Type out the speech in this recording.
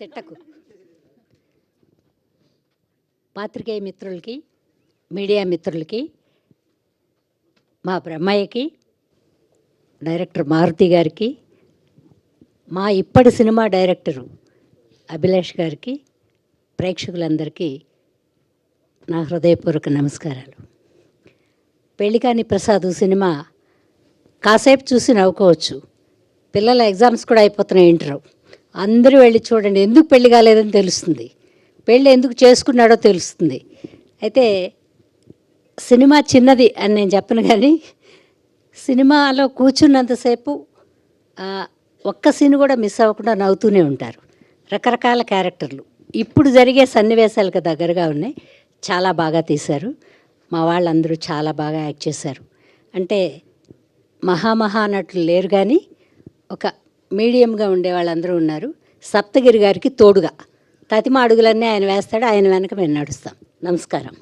తిట్టకు. పాత్రికేయ మిత్రులకి, మీడియా మిత్రులకి, మా బ్రహ్మయ్యకి, డైరెక్టర్ మారుతి గారికి, మా ఇప్పటి సినిమా డైరెక్టరు అభిలాష్ గారికి, ప్రేక్షకులందరికీ నా హృదయపూర్వక నమస్కారాలు. పెళ్ళికాని ప్రసాద్ సినిమా కాసేపు చూసి నవ్వుకోవచ్చు. పిల్లల ఎగ్జామ్స్ కూడా అయిపోతున్నాయి, ఇంటర్. అందరూ వెళ్ళి చూడండి, ఎందుకు పెళ్లి కాలేదని తెలుస్తుంది, పెళ్ళి ఎందుకు చేసుకున్నాడో తెలుస్తుంది. అయితే సినిమా చిన్నది అని నేను చెప్పను, కానీ సినిమాలో కూర్చున్నంతసేపు ఒక్క సీన్ కూడా మిస్ అవ్వకుండా నవ్వుతూనే ఉంటారు. రకరకాల క్యారెక్టర్లు ఇప్పుడు జరిగే సన్నివేశాలకు దగ్గరగా ఉన్నాయి. చాలా బాగా తీశారు. మా వాళ్ళందరూ చాలా బాగా యాక్ట్ చేశారు. అంటే మహానటులు లేరు, కానీ ఒక మీడియంగా ఉండే వాళ్ళందరూ ఉన్నారు. సప్తగిరి గారికి తోడుగా తతిమ అడుగులన్నీ ఆయన వేస్తాడు, ఆయన వెనక మేము నడుస్తాం. నమస్కారం.